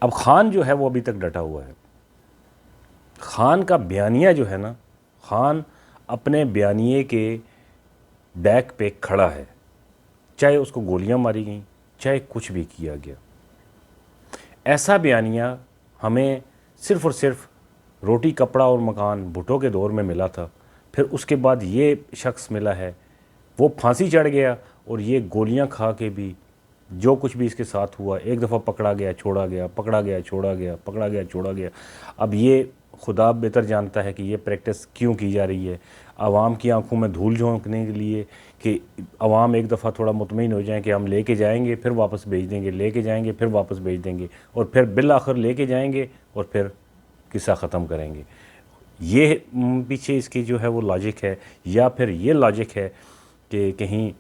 اب خان جو ہے وہ ابھی تک ڈٹا ہوا ہے. خان کا بیانیہ جو ہے نا، خان اپنے بیانیے کے بیک پہ کھڑا ہے، چاہے اس کو گولیاں ماری گئیں، چاہے کچھ بھی کیا گیا. ایسا بیانیہ ہمیں صرف اور صرف روٹی کپڑا اور مکان بھٹو کے دور میں ملا تھا. پھر اس کے بعد یہ شخص ملا ہے، وہ پھانسی چڑھ گیا، اور یہ گولیاں کھا کے بھی جو کچھ بھی اس کے ساتھ ہوا، ایک دفعہ پکڑا گیا چھوڑا گیا، پکڑا گیا چھوڑا گیا، پکڑا گیا چھوڑا گیا. اب یہ خدا بہتر جانتا ہے کہ یہ پریکٹس کیوں کی جا رہی ہے. عوام کی آنکھوں میں دھول جھونکنے کے لیے، کہ عوام ایک دفعہ تھوڑا مطمئن ہو جائیں کہ ہم لے کے جائیں گے پھر واپس بھیج دیں گے، لے کے جائیں گے پھر واپس بھیج دیں گے، اور پھر بالآخر لے کے جائیں گے اور پھر قصہ ختم کریں گے. یہ پیچھے اس کی جو ہے وہ لاجک ہے. یا پھر یہ لاجک ہے کہ کہیں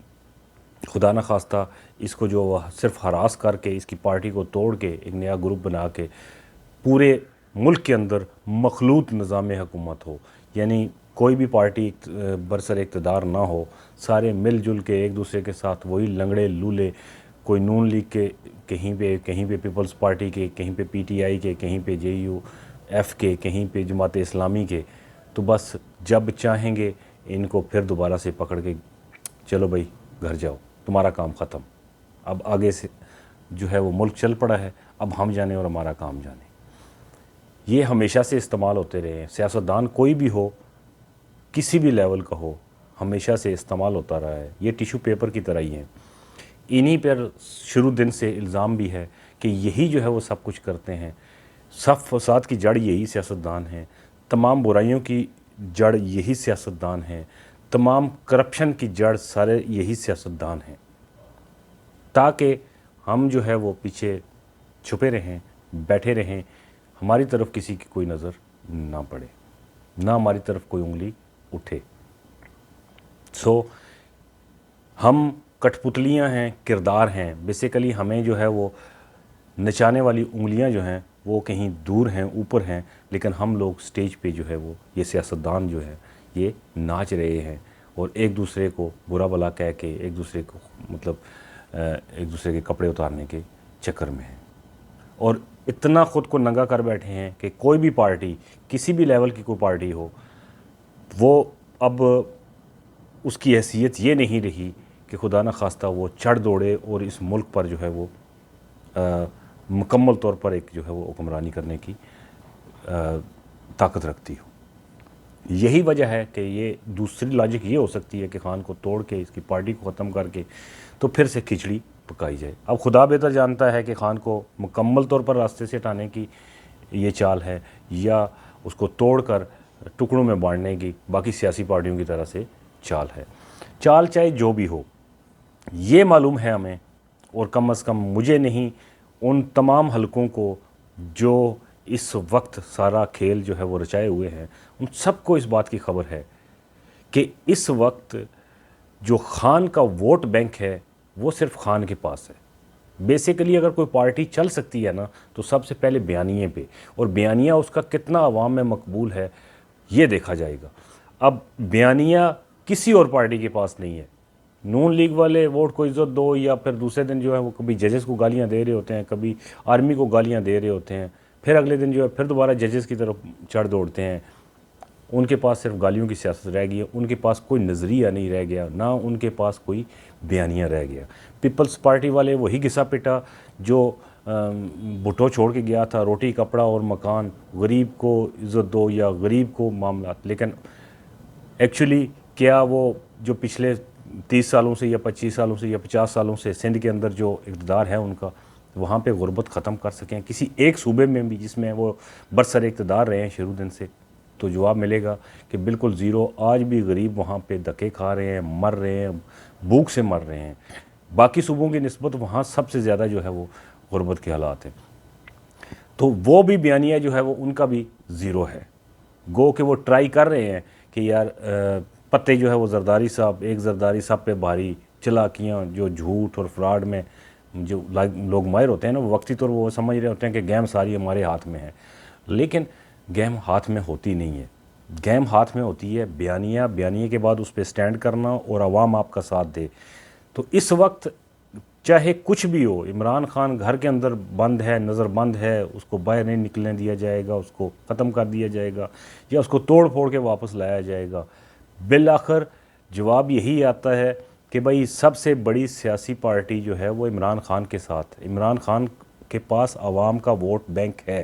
خدا نخواستہ اس کو جو صرف ہراس کر کے اس کی پارٹی کو توڑ کے ایک نیا گروپ بنا کے پورے ملک کے اندر مخلوط نظام حکومت ہو، یعنی کوئی بھی پارٹی برسر اقتدار نہ ہو، سارے مل جل کے ایک دوسرے کے ساتھ وہی لنگڑے لولے، کوئی نون لیگ کے کہیں پہ پیپلز پارٹی کے، کہیں پہ پی ٹی آئی کے، کہیں پہ جے یو ایف کے، کہیں پہ جماعت اسلامی کے. تو بس جب چاہیں گے ان کو پھر دوبارہ سے پکڑ کے چلو بھائی گھر جاؤ، تمہارا کام ختم. اب آگے سے جو ہے وہ ملک چل پڑا ہے، اب ہم جانے اور ہمارا کام جانے. یہ ہمیشہ سے استعمال ہوتے رہے ہیں. سیاستدان کوئی بھی ہو، کسی بھی لیول کا ہو، ہمیشہ سے استعمال ہوتا رہا ہے. یہ ٹیشو پیپر کی طرح ہی ہیں. انہی پر شروع دن سے الزام بھی ہے کہ یہی جو ہے وہ سب کچھ کرتے ہیں. سب فساد کی جڑ یہی سیاستدان ہیں، تمام برائیوں کی جڑ یہی سیاستدان ہیں، تمام کرپشن کی جڑ سارے یہی سیاستدان ہیں، تاکہ ہم جو ہے وہ پیچھے چھپے رہیں، بیٹھے رہیں، ہماری طرف کسی کی کوئی نظر نہ پڑے، نہ ہماری طرف کوئی انگلی اٹھے. ہم کٹ پتلیاں ہیں، کردار ہیں. بیسیکلی ہمیں جو ہے وہ نچانے والی انگلیاں جو ہیں وہ کہیں دور ہیں، اوپر ہیں، لیکن ہم لوگ سٹیج پہ جو ہے وہ یہ سیاستدان جو ہے یہ ناچ رہے ہیں، اور ایک دوسرے کو برا بلا کہہ کے ایک دوسرے کو ایک دوسرے کے کپڑے اتارنے کے چکر میں ہیں. اور اتنا خود کو ننگا کر بیٹھے ہیں کہ کوئی بھی پارٹی، کسی بھی لیول کی کوئی پارٹی ہو، وہ اب اس کی حیثیت یہ نہیں رہی کہ خدا نخواستہ وہ چڑھ دوڑے اور اس ملک پر جو ہے وہ مکمل طور پر ایک جو ہے وہ حکمرانی کرنے کی طاقت رکھتی ہو. یہی وجہ ہے کہ یہ دوسری لاجک یہ ہو سکتی ہے کہ خان کو توڑ کے اس کی پارٹی کو ختم کر کے تو پھر سے کھچڑی پکائی جائے. اب خدا بہتر جانتا ہے کہ خان کو مکمل طور پر راستے سے ہٹانے کی یہ چال ہے، یا اس کو توڑ کر ٹکڑوں میں بانٹنے کی باقی سیاسی پارٹیوں کی طرح سے چال ہے. چال چاہے جو بھی ہو، یہ معلوم ہے ہمیں، اور کم از کم مجھے نہیں، ان تمام حلقوں کو جو اس وقت سارا کھیل جو ہے وہ رچائے ہوئے ہیں، ان سب کو اس بات کی خبر ہے کہ اس وقت جو خان کا ووٹ بینک ہے وہ صرف خان کے پاس ہے. بیسیکلی اگر کوئی پارٹی چل سکتی ہے نا تو سب سے پہلے بیانیے پہ، اور بیانیہ اس کا کتنا عوام میں مقبول ہے یہ دیکھا جائے گا. اب بیانیہ کسی اور پارٹی کے پاس نہیں ہے. نون لیگ والے ووٹ کو عزت دو، یا پھر دوسرے دن جو ہے وہ کبھی ججز کو گالیاں دے رہے ہوتے ہیں، کبھی آرمی کو گالیاں دے رہے ہوتے ہیں، پھر اگلے دن جو ہے پھر دوبارہ ججز کی طرف چڑھ دوڑتے ہیں. ان کے پاس صرف گالیوں کی سیاست رہ گئی ہے، ان کے پاس کوئی نظریہ نہیں رہ گیا، نہ ان کے پاس کوئی بیانیہ رہ گیا. پیپلز پارٹی والے وہی گھسا پٹا جو بھٹو چھوڑ کے گیا تھا، روٹی کپڑا اور مکان، غریب کو عزت دو یا غریب کو معاملات. لیکن ایکچولی کیا وہ جو پچھلے 30 سالوں سے یا 25 سالوں سے یا 50 سالوں سے سندھ کے اندر جو اقتدار ہے ان کا، وہاں پہ غربت ختم کر سکیں کسی ایک صوبے میں بھی جس میں وہ برسر اقتدار رہے ہیں شروع دن سے؟ تو جواب ملے گا کہ بالکل زیرو. آج بھی غریب وہاں پہ دھکے کھا رہے ہیں، مر رہے ہیں، بھوک سے مر رہے ہیں. باقی صوبوں کی نسبت وہاں سب سے زیادہ جو ہے وہ غربت کے حالات ہیں. تو وہ بھی بیانیہ جو ہے وہ ان کا بھی زیرو ہے. گو کہ وہ ٹرائی کر رہے ہیں کہ یار پتے جو ہے وہ زرداری صاحب، ایک زرداری صاحب پہ بھاری، چلاکیاں جو جھوٹ اور فراڈ میں جو لوگ ماہر ہوتے ہیں نا، وہ وقتی طور وہ سمجھ رہے ہوتے ہیں کہ گیم ساری ہمارے ہاتھ میں ہے. لیکن گیم ہاتھ میں ہوتی نہیں ہے. گیم ہاتھ میں ہوتی ہے بیانیہ کے بعد اس پہ سٹینڈ کرنا اور عوام آپ کا ساتھ دے. تو اس وقت چاہے کچھ بھی ہو، عمران خان گھر کے اندر بند ہے، نظر بند ہے، اس کو باہر نہیں نکلنے دیا جائے گا، اس کو ختم کر دیا جائے گا یا اس کو توڑ پھوڑ کے واپس لایا جائے گا، بالآخر جواب یہی آتا ہے کہ بھائی سب سے بڑی سیاسی پارٹی جو ہے وہ عمران خان کے ساتھ، عمران خان کے پاس عوام کا ووٹ بینک ہے،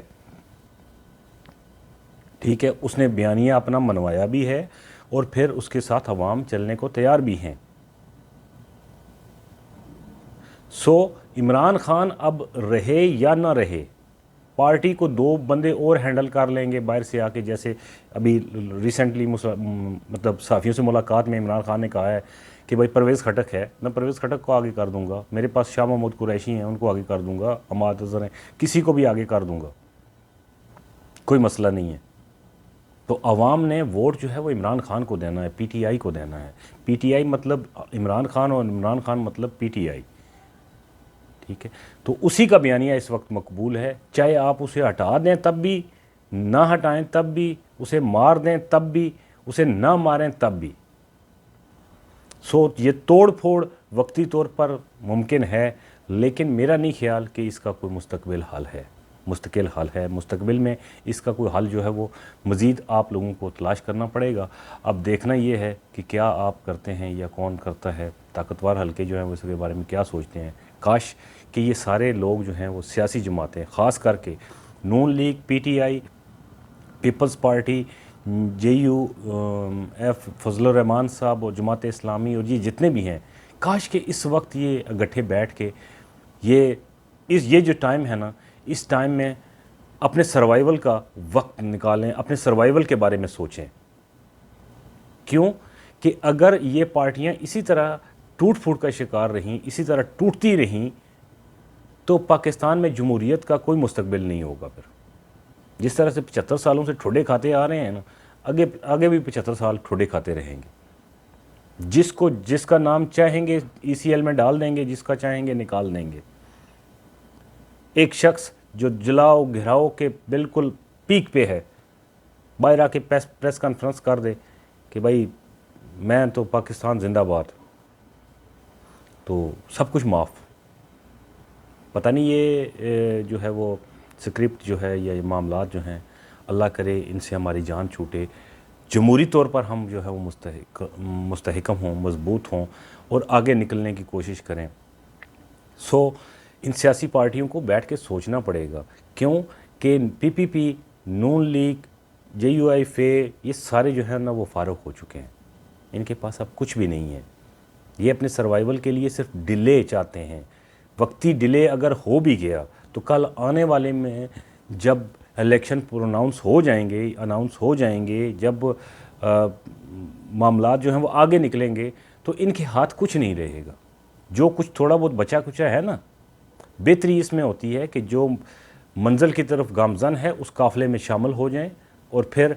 ٹھیک ہے، اس نے بیانیہ اپنا منوایا بھی ہے اور پھر اس کے ساتھ عوام چلنے کو تیار بھی ہیں۔ عمران خان اب رہے یا نہ رہے، پارٹی کو دو بندے اور ہینڈل کر لیں گے باہر سے آ کے، جیسے ابھی ریسنٹلی مطلب صحافیوں سے ملاقات میں عمران خان نے کہا ہے کہ بھائی پرویز خٹک ہے، میں پرویز خٹک کو آگے کر دوں گا، میرے پاس شاہ محمود قریشی ہیں، ان کو آگے کر دوں گا، عماد اظہر ہیں، کسی کو بھی آگے کر دوں گا، کوئی مسئلہ نہیں ہے۔ تو عوام نے ووٹ جو ہے وہ عمران خان کو دینا ہے، پی ٹی آئی کو دینا ہے، پی ٹی آئی مطلب عمران خان اور عمران خان مطلب پی ٹی آئی، ٹھیک ہے۔ تو اسی کا بیانیہ اس وقت مقبول ہے، چاہے آپ اسے ہٹا دیں تب بھی، نہ ہٹائیں تب بھی، اسے مار دیں تب بھی، اسے نہ ماریں تب بھی۔ یہ توڑ پھوڑ وقتی طور پر ممکن ہے، لیکن میرا نہیں خیال کہ اس کا کوئی مستقبل حل ہے، مستقبل میں اس کا کوئی حل جو ہے وہ مزید آپ لوگوں کو تلاش کرنا پڑے گا۔ اب دیکھنا یہ ہے کہ کیا آپ کرتے ہیں یا کون کرتا ہے، طاقتور حلقے جو ہیں وہ اس کے بارے میں کیا سوچتے ہیں۔ کاش کہ یہ سارے لوگ جو ہیں وہ سیاسی جماعتیں، خاص کر کے Noon League, P T I, Peoples Party, J U F, Fazal ur Rehman صاحب اور جماعت اسلامی اور یہ جتنے بھی ہیں، کاش کہ اس وقت یہ اکٹھے بیٹھ کے یہ جو ٹائم ہے نا، اس ٹائم میں اپنے سروائیول کا وقت نکالیں، اپنے سروائیول کے بارے میں سوچیں۔ کیوں کہ اگر یہ پارٹیاں اسی طرح ٹوٹ پھوٹ کا شکار رہیں، اسی طرح ٹوٹتی رہیں، تو پاکستان میں جمہوریت کا کوئی مستقبل نہیں ہوگا۔ پھر جس طرح سے 75 سالوں سے ٹھوڈے کھاتے آ رہے ہیں نا، آگے بھی 75 سال ٹھوڈے کھاتے رہیں گے۔ جس کا نام چاہیں گے ای سی ایل میں ڈال دیں گے، جس کا چاہیں گے نکال دیں گے۔ ایک شخص جو جلاؤ گھراؤ کے بالکل پیک پہ ہے، باہر آ کے پریس کانفرنس کر دے کہ بھائی میں تو پاکستان زندہ باد، تو سب کچھ معاف۔ پتہ نہیں یہ جو ہے وہ اسکرپٹ جو ہے یا یہ معاملات جو ہیں، اللہ کرے ان سے ہماری جان چھوٹے، جمہوری طور پر ہم جو ہے وہ مستحکم ہوں، مضبوط ہوں اور آگے نکلنے کی کوشش کریں۔ ان سیاسی پارٹیوں کو بیٹھ کے سوچنا پڑے گا، کیوں کہ پی پی پی، نون لیگ، جے یو آئی فے، یہ سارے جو ہیں نا وہ فارغ ہو چکے ہیں، ان کے پاس اب کچھ بھی نہیں ہے۔ یہ اپنے سروائیول کے لیے صرف ڈیلے چاہتے ہیں۔ وقتی ڈیلے اگر ہو بھی گیا تو کل آنے والے میں جب الیکشن اناؤنس ہو جائیں گے، جب معاملات جو ہیں وہ آگے نکلیں گے، تو ان کے ہاتھ کچھ نہیں رہے گا۔ جو کچھ تھوڑا بہت بچا کچا ہے نا، بہتری اس میں ہوتی ہے کہ جو منزل کی طرف گامزن ہے اس قافلے میں شامل ہو جائیں اور پھر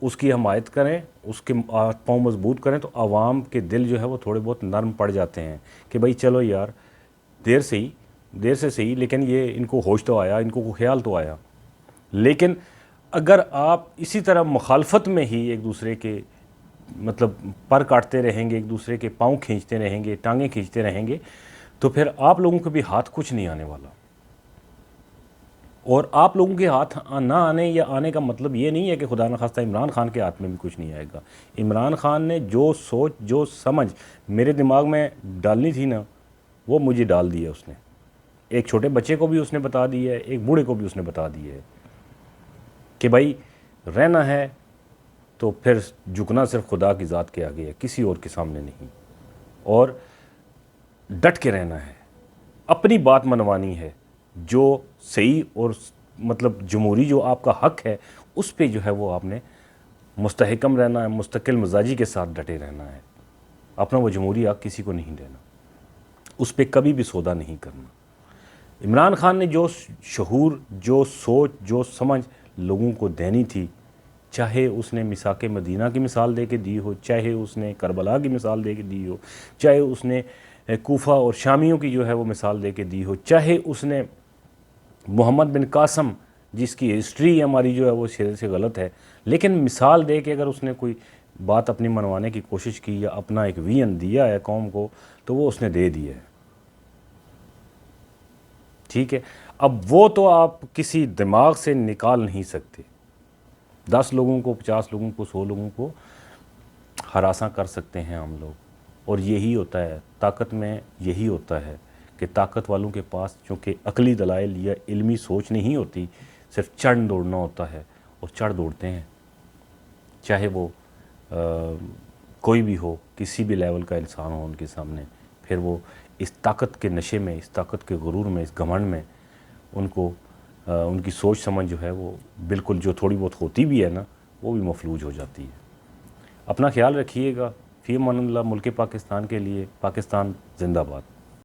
اس کی حمایت کریں، اس کے پاؤں مضبوط کریں، تو عوام کے دل جو ہے وہ تھوڑے بہت نرم پڑ جاتے ہیں کہ بھائی چلو یار، دیر سے صحیح لیکن یہ ان کو ہوش تو آیا، ان کو خیال تو آیا۔ لیکن اگر آپ اسی طرح مخالفت میں ہی ایک دوسرے کے مطلب پر کاٹتے رہیں گے، ایک دوسرے کے پاؤں کھینچتے رہیں گے، ٹانگیں کھینچتے رہیں گے، تو پھر آپ لوگوں کے بھی ہاتھ کچھ نہیں آنے والا۔ اور آپ لوگوں کے ہاتھ نہ آنے یا آنے کا مطلب یہ نہیں ہے کہ خدا نخواستہ عمران خان کے ہاتھ میں بھی کچھ نہیں آئے گا۔ عمران خان نے جو سوچ، جو سمجھ میرے دماغ میں ڈالنی تھی نا، وہ مجھے ڈال دی ہے اس نے۔ ایک چھوٹے بچے کو بھی اس نے بتا دی ہے، ایک بوڑھے کو بھی اس نے بتا دی ہے کہ بھائی رہنا ہے تو پھر جھکنا صرف خدا کی ذات کے آگے ہے، کسی اور کے سامنے نہیں، اور ڈٹ کے رہنا ہے، اپنی بات منوانی ہے، جو صحیح اور مطلب جمہوری جو آپ کا حق ہے اس پہ جو ہے وہ آپ نے مستحکم رہنا ہے، مستقل مزاجی کے ساتھ ڈٹے رہنا ہے، اپنا وہ جمہوری حق کسی کو نہیں دینا، اس پہ کبھی بھی سودا نہیں کرنا۔ عمران خان نے جو شعور، جو سوچ، جو سمجھ لوگوں کو دینی تھی، چاہے اس نے میثاق مدینہ کی مثال دے کے دی ہو، چاہے اس نے کربلا کی مثال دے کے دی ہو، چاہے اس نے کوفہ اور شامیوں کی جو ہے وہ مثال دے کے دی ہو، چاہے اس نے محمد بن قاسم جس کی ہسٹری ہماری جو ہے وہ سرے سے غلط ہے، لیکن مثال دے کے اگر اس نے کوئی بات اپنی منوانے کی کوشش کی یا اپنا ایک ویژن دیا ہے قوم کو، تو وہ اس نے دے دیا ہے۔ ٹھیک ہے، اب وہ تو آپ کسی دماغ سے نکال نہیں سکتے. 10 لوگوں کو، 50 لوگوں کو، 100 لوگوں کو ہراساں کر سکتے ہیں ہم لوگ. اور یہی ہوتا ہے طاقت میں، یہی ہوتا ہے کہ طاقت والوں کے پاس چونکہ عقلی دلائل یا علمی سوچ نہیں ہوتی، صرف چڑھ دوڑنا ہوتا ہے، اور چڑھ دوڑتے ہیں. چاہے وہ کوئی بھی ہو، کسی بھی لیول کا انسان ہو ان کے سامنے، پھر وہ اس طاقت کے نشے میں، اس طاقت کے غرور میں، اس گھمنڈ میں ان کو ان کی سوچ سمجھ جو ہے وہ بالکل جو تھوڑی بہت ہوتی بھی ہے نا، وہ بھی مفلوج ہو جاتی ہے. اپنا خیال رکھیے گا. فی امان اللہ. ملک پاکستان کے لیے. پاکستان زندہ باد.